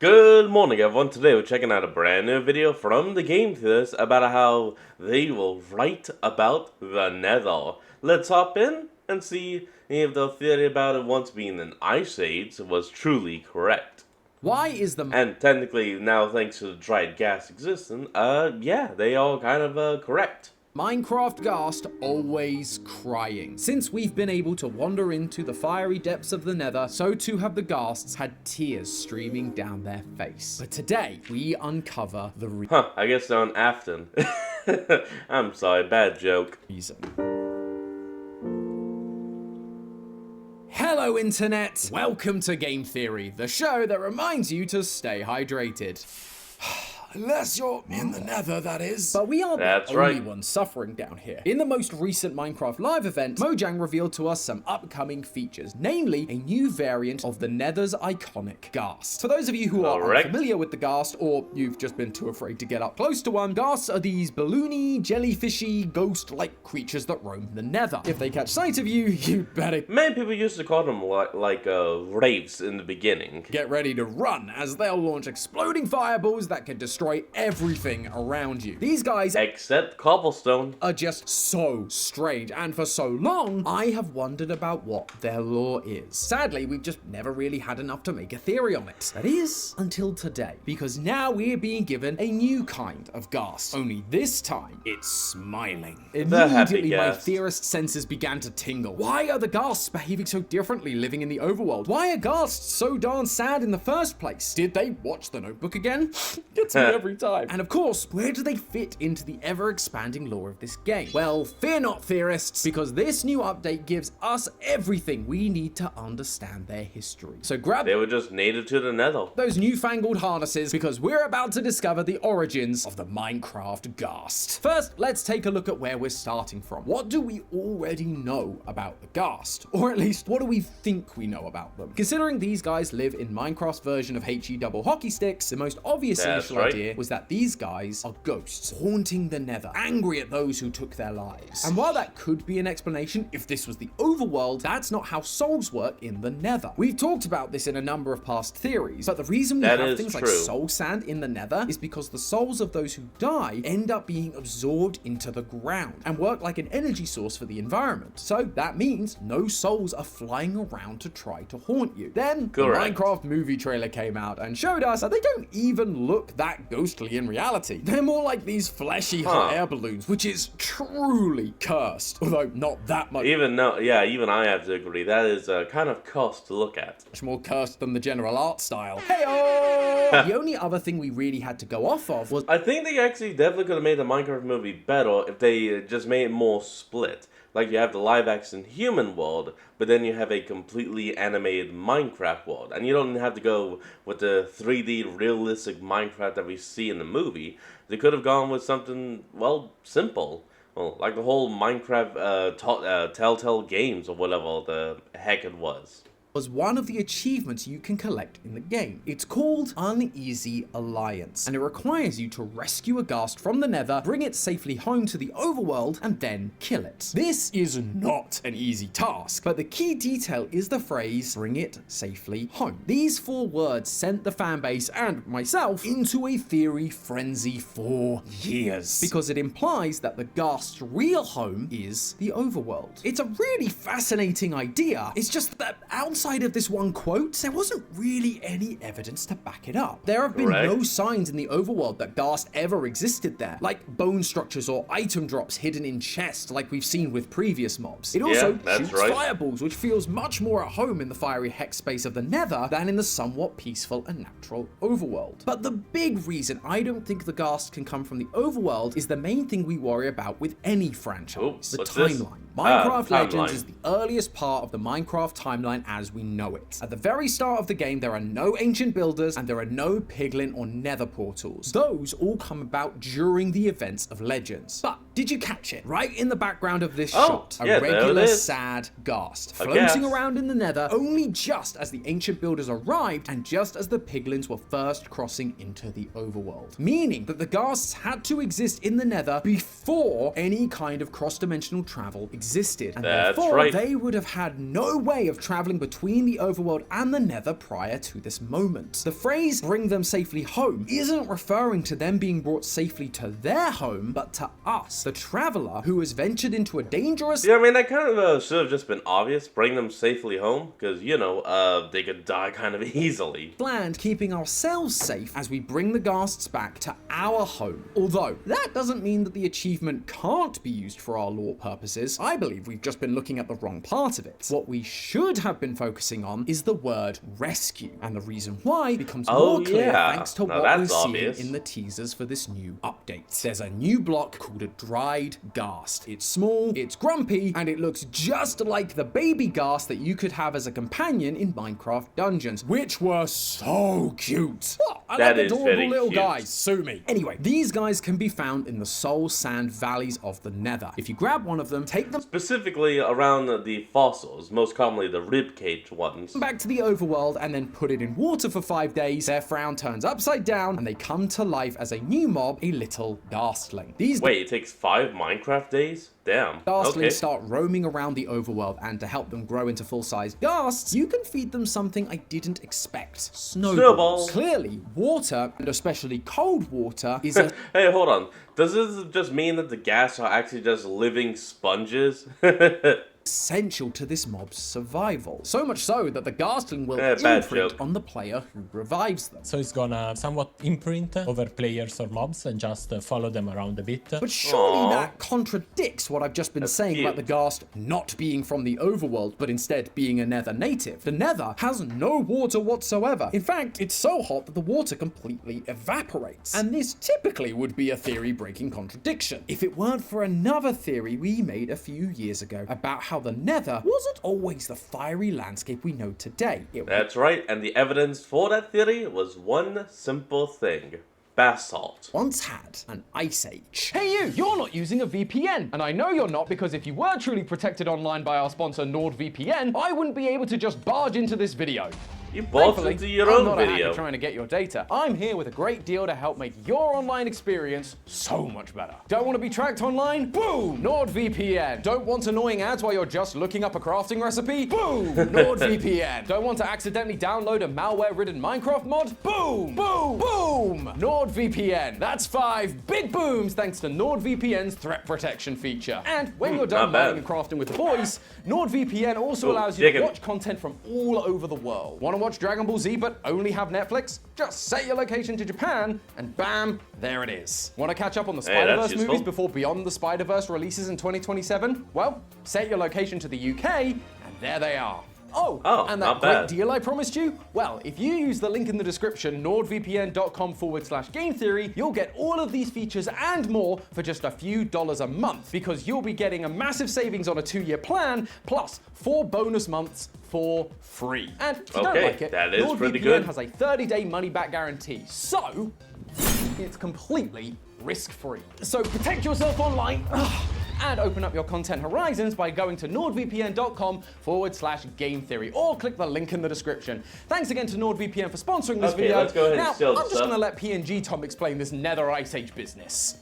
Good morning everyone, today we're checking out a brand new video from the Game Theorists about how they will write about the Nether. Let's hop in and see if the theory about it once being an ice age was truly correct. Why is the... And technically now thanks to the dried gas existing, yeah, they all kind of correct. Minecraft Ghast always crying? Since we've been able to wander into the fiery depths of the Nether, so too have the Ghasts had tears streaming down their face. But today, we uncover the I guess they're on Afton. I'm sorry, bad joke. reason. Hello Internet! Welcome to Game Theory, the show that reminds you to stay hydrated. Unless you're in the Nether, that is. But we aren't the only ones suffering down here. In the most recent Minecraft Live event, Mojang revealed to us some upcoming features, namely a new variant of the Nether's iconic Ghast. For those of you who are unfamiliar with the Ghast, or you've just been too afraid to get up close to one, Ghasts are these balloony, jellyfishy, ghost-like creatures that roam the Nether. If they catch sight of you, you'd better... Many people used to call them like wraiths in the beginning. Get ready to run, as they'll launch exploding fireballs that can destroy everything around you. These guys, except cobblestone, are just so strange, and for so long, I have wondered about what their lore is. Sadly, we've just never really had enough to make a theory on it. That is, until today, because now we're being given a new kind of Ghast. Only this time, it's smiling. Immediately, my theorist senses began to tingle. Why are the Ghasts behaving so differently living in the overworld? Why are Ghasts so darn sad in the first place? Did they watch The Notebook again? Gets me every time. And of course, where do they fit into the ever-expanding lore of this game? Well, fear not, theorists, because this new update gives us everything we need to understand their history. So grab... They were just native to the Nether. ...those newfangled harnesses, because we're about to discover the origins of the Minecraft Ghast. First, let's take a look at where we're starting from. What do we already know about the Ghast? Or at least, what do we think we know about them? Considering these guys live in Minecraft's version of HE double hockey sticks, the most obvious initial idea was that these guys are ghosts haunting the Nether, angry at those who took their lives. And while that could be an explanation if this was the overworld, that's not how souls work in the Nether. We've talked about this in a number of past theories, but the reason we have things like soul sand in the Nether is because the souls of those who die end up being absorbed into the ground and work like an energy source for the environment. So that means no souls are flying around to try to haunt you. Then the Minecraft movie trailer came out and showed us that they don't even look that ghostly in reality. They're more like these fleshy hot air balloons, which is truly cursed. Although not that much. Even I have to agree. That is kind of cursed to look at. Much more cursed than the general art style. Heyo! The only other thing we really had to go off of was... I think they actually definitely could have made the Minecraft movie better if they just made it more split. Like you have the live action human world, but then you have a completely animated Minecraft world. And you don't have to go with the 3D realistic Minecraft that we see in the movie. They could have gone with something, well, simple. Well, like the whole Minecraft Telltale games or whatever the heck it was one of the achievements you can collect in the game. It's called Uneasy Alliance, and it requires you to rescue a Ghast from the Nether, bring it safely home to the overworld, and then kill it. This is not an easy task, but the key detail is the phrase, bring it safely home. These 4 words sent the fanbase and myself into a theory frenzy for years, because it implies that the Ghast's real home is the overworld. It's a really fascinating idea. It's just that outside of this one quote, there wasn't really any evidence to back it up. There have been no signs in the overworld that Ghast ever existed there, like bone structures or item drops hidden in chests like we've seen with previous mobs. It also shoots fireballs, which feels much more at home in the fiery hex space of the Nether than in the somewhat peaceful and natural overworld. But the big reason I don't think the Ghast can come from the overworld is the main thing we worry about with any franchise, the timeline. Minecraft Legends is the earliest part of the Minecraft timeline as we know it. At the very start of the game, there are no ancient builders and there are no piglin or nether portals. Those all come about during the events of Legends. But Did you catch it? Right in the background of this Oh, shot, a yeah, there it regular is. sad ghast, A floating ghast. around in the Nether only just as the ancient builders arrived and just as the piglins were first crossing into the overworld. Meaning that the ghasts had to exist in the Nether before any kind of cross-dimensional travel existed, and That's therefore right. they would have had no way of traveling between the overworld and the Nether prior to this moment. The phrase "bring them safely home" isn't referring to them being brought safely to their home, but to us, the traveler who has ventured into a dangerous... Yeah, I mean, that kind of should have just been obvious. Bring them safely home, because, you know, they could die kind of easily. land, keeping ourselves safe as we bring the ghasts back to our home. Although, that doesn't mean that the achievement can't be used for our lore purposes. I believe we've just been looking at the wrong part of it. What we should have been focusing on is the word rescue, and the reason why becomes more clear thanks to Now what we're that's obvious. seeing in the teasers for this new update. There's a new block called a dried ghast. It's small, it's grumpy, and it looks just like the baby ghast that you could have as a companion in Minecraft dungeons, which were so cute. Oh, I That like is adorable very little cute. guys. Sue me. Anyway, these guys can be found in the soul sand valleys of the Nether. If you grab one of them, take them Specifically around the fossils, most commonly the ribcage ones. back to the overworld and then put it in water for 5 days, their frown turns upside down and they come to life as a new mob, a little ghastling. These Wait, it takes 5 Minecraft days? Damn. Ghasts Okay. start roaming around the overworld, and to help them grow into full-size ghasts, you can feed them something I didn't expect. Snowballs. Clearly, water, and especially cold water, is a Hey, hold on. Does this just mean that the gas are actually just living sponges? essential to this mob's survival. So much so that the ghastling will Bad imprint joke. on the player who revives them. So it's gonna somewhat imprint over players or mobs and just follow them around a bit. But surely Aw. that contradicts what I've just been saying about the cute. ghast not being from the overworld, but instead being a Nether native. The Nether has no water whatsoever. In fact, it's so hot that the water completely evaporates. And this typically would be a theory-breaking contradiction, if it weren't for another theory we made a few years ago about how the Nether wasn't always the fiery landscape we know today. It That's right, and the evidence for that theory was one simple thing. Basalt. once had an ice age. Hey you, you're not using a VPN. And I know you're not because if you were truly protected online by our sponsor NordVPN, I wouldn't be able to just barge into this video. You bought Thankfully, into your I'm own not a video. hacker trying to get your data. I'm here with a great deal to help make your online experience so much better. Don't want to be tracked online? Boom! NordVPN. Don't want annoying ads while you're just looking up a crafting recipe? Boom! NordVPN. Don't want to accidentally download a malware-ridden Minecraft mod? Boom! Boom! Boom! NordVPN. That's 5 big booms thanks to NordVPN's threat protection feature. And when you're done not bad. mining and crafting with the boys, NordVPN also Oh, allows you to chicken. watch content from all over the world. Want to watch Dragon Ball Z but only have Netflix? Just set your location to Japan and bam, there it is. Want to catch up on the Hey, that's Spider-Verse useful. movies before Beyond the Spider-Verse releases in 2027? Well, set your location to the UK and there they are. Oh, and that not great bad. deal I promised you? Well, if you use the link in the description, nordvpn.com/game theory, you'll get all of these features and more for just a few dollars a month, because you'll be getting a massive savings on a 2-year plan, plus 4 bonus months for free. And if you don't Okay, like it, that is pretty NordVPN good. has a 30-day money-back guarantee, so it's completely risk-free. So protect yourself online. And open up your content horizons by going to nordvpn.com/game theory or click the link in the description. Thanks again to NordVPN for sponsoring this Okay, video. let's go ahead and now, steal I'm the just stuff. going to let PNG Tom explain this Nether Ice Age business.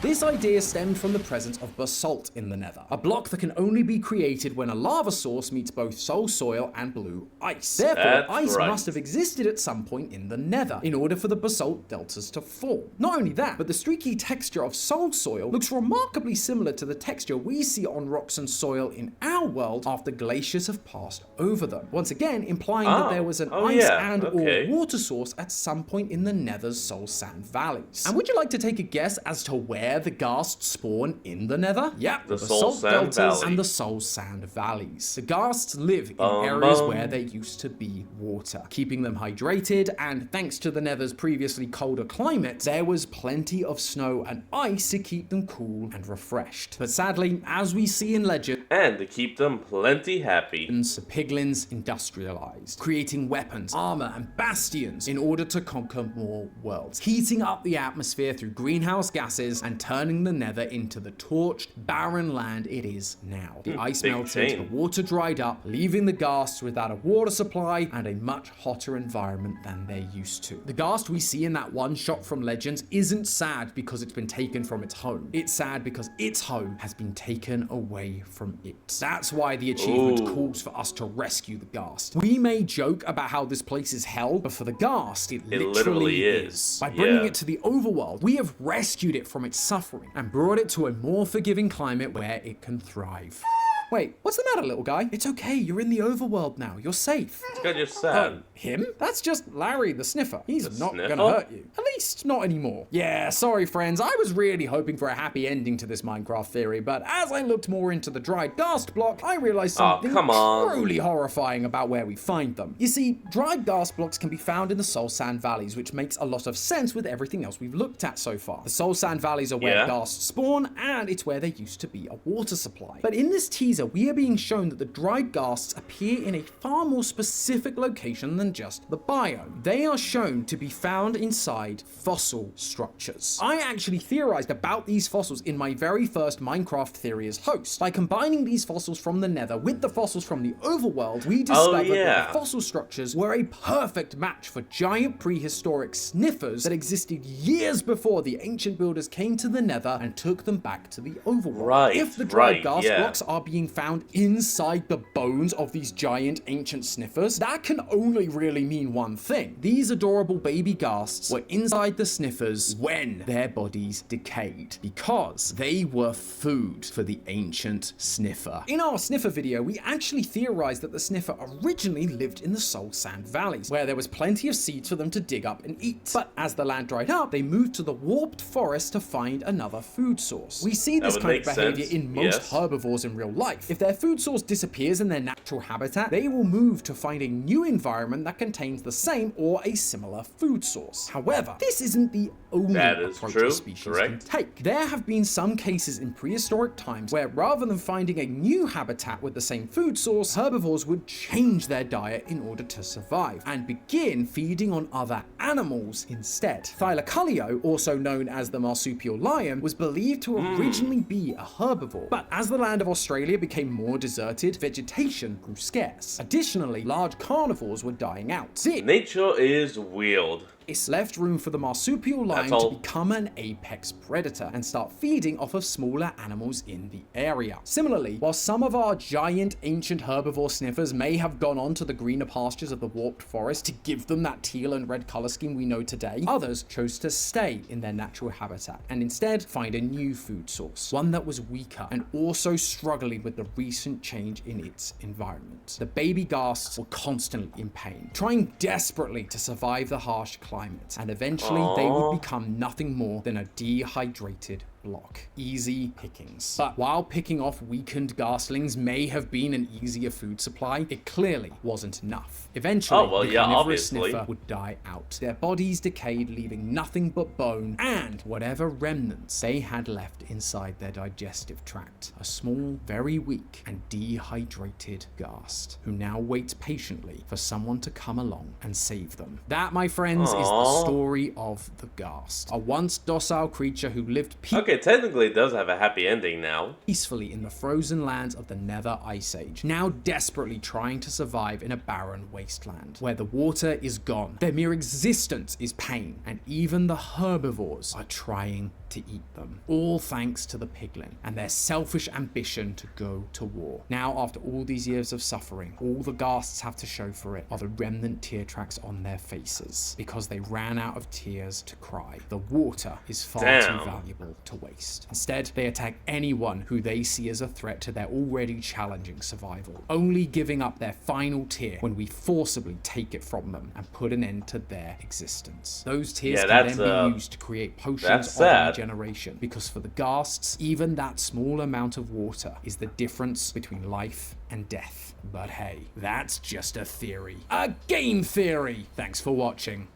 This idea stemmed from the presence of basalt in the Nether, a block that can only be created when a lava source meets both soul soil and blue ice. Therefore, That's ice right. must have existed at some point in the Nether in order for the basalt deltas to form. Not only that, but the streaky texture of soul soil looks remarkably similar to the texture we see on rocks and soil in our world after glaciers have passed over them. Once again, implying that there was an ice and okay. or water source at some point in the Nether's soul sand valleys. And would you like to take a guess as to where the ghasts spawn in the Nether? Yep, The basalt Soul Sand deltas Valley. and the soul sand valleys. The ghasts live in areas bum. where there used to be water, keeping them hydrated, and thanks to the Nether's previously colder climate, there was plenty of snow and ice to keep them cool and refreshed. But sadly, as we see in legend, And to keep them plenty happy. The piglins industrialized, creating weapons, armor, and bastions in order to conquer more worlds, heating up the atmosphere through greenhouse gases and turning the Nether into the torched, barren land it is now. The ice big melted, change. the water dried up, leaving the ghasts without a water supply and a much hotter environment than they're used to. The ghast we see in that one shot from Legends isn't sad because it's been taken from its home. It's sad because its home has been taken away from it. That's why the achievement calls for us to rescue the ghast. We may joke about how this place is hell, but for the ghast, it literally is. By bringing it to the overworld, we have rescued it from its suffering and brought it to a more forgiving climate where it can thrive. Wait, what's the matter, little guy? It's okay, you're in the overworld now. You're safe. It's because you're sad. Him? That's just Larry the Sniffer. He's not Sniffer? gonna hurt you. At least not anymore. Yeah, sorry friends, I was really hoping for a happy ending to this Minecraft theory, but as I looked more into the dried ghast block, I realized something come on. truly horrifying about where we find them. You see, dried ghast blocks can be found in the Soul Sand Valleys, which makes a lot of sense with everything else we've looked at so far. The Soul Sand Valleys are where ghasts spawn, and it's where there used to be a water supply. But in this teaser, we are being shown that the dried ghasts appear in a far more specific location than just the biome. They are shown to be found inside fossil structures. I actually theorized about these fossils in my very first Minecraft theory as host. By combining these fossils from the Nether with the fossils from the overworld, we discovered that the fossil structures were a perfect match for giant prehistoric sniffers that existed years before the ancient builders came to the Nether and took them back to the overworld. If the dried ghast blocks are being found inside the bones of these giant ancient sniffers, that can only really mean one thing. These adorable baby ghasts were inside the sniffers when their bodies decayed, because they were food for the ancient sniffer. In our sniffer video, we actually theorized that the sniffer originally lived in the Soul Sand Valleys, where there was plenty of seeds for them to dig up and eat. But as the land dried up, they moved to the warped forest to find another food source. We see this kind of behavior in most herbivores in real life. If their food source disappears in their natural habitat, they will move to find a new environment that contains the same or a similar food source. However, this isn't the only approach a species can take. There have been some cases in prehistoric times where rather than finding a new habitat with the same food source, herbivores would change their diet in order to survive and begin feeding on other animals instead. Thylacoleo, also known as the marsupial lion, was believed to originally be a herbivore, but as the land of Australia became more deserted, vegetation grew scarce. Additionally, large carnivores were dying out. Nature is weird. This left room for the marsupial lion to become an apex predator and start feeding off of smaller animals in the area. Similarly, while some of our giant ancient herbivore sniffers may have gone on to the greener pastures of the warped forest to give them that teal and red color scheme we know today, others chose to stay in their natural habitat and instead find a new food source, one that was weaker and also struggling with the recent change in its environment. The baby ghasts were constantly in pain, trying desperately to survive the harsh climate, and eventually they would become nothing more than a dehydrated block. Easy pickings. But while picking off weakened ghastlings may have been an easier food supply, it clearly wasn't enough. Eventually, the carnivorous sniffer would die out. Their bodies decayed, leaving nothing but bone and whatever remnants they had left inside their digestive tract. A small, very weak, and dehydrated ghast, who now waits patiently for someone to come along and save them. That, my friends, is the story of the ghast. A once docile creature who lived technically it does have a happy ending now. Peacefully in the frozen lands of the Nether Ice Age, now desperately trying to survive in a barren wasteland, where the water is gone, their mere existence is pain, and even the herbivores are trying to eat them. All thanks to the piglin and their selfish ambition to go to war. Now, after all these years of suffering, all the ghasts have to show for it are the remnant tear tracks on their faces, because they ran out of tears to cry. The water is far too valuable to waste. Instead, they attack anyone who they see as a threat to their already challenging survival, only giving up their final tear when we forcibly take it from them and put an end to their existence. Those tears can then be used to create potions of regeneration, because for the ghasts, even that small amount of water is the difference between life and death. But hey, that's just a theory. A game theory! Thanks for watching.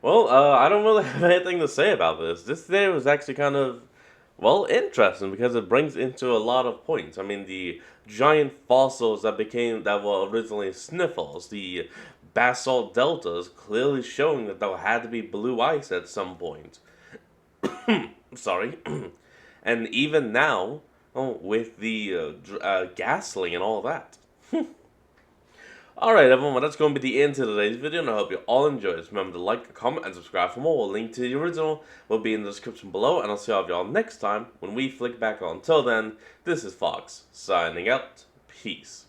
Well, I don't really have anything to say about this. This theory was actually kind of, well, interesting, because it brings into a lot of points. I mean, the giant fossils that were originally sniffles, the basalt deltas clearly showing that there had to be blue ice at some point. Sorry. And even now, with the gasling and all that. Alright everyone, well, that's going to be the end of today's video, and I hope you all enjoyed it. Remember to like, comment, and subscribe for more. A link to the original will be in the description below, and I'll see all of y'all next time when we flick back on. Until then, this is Fox, signing out. Peace.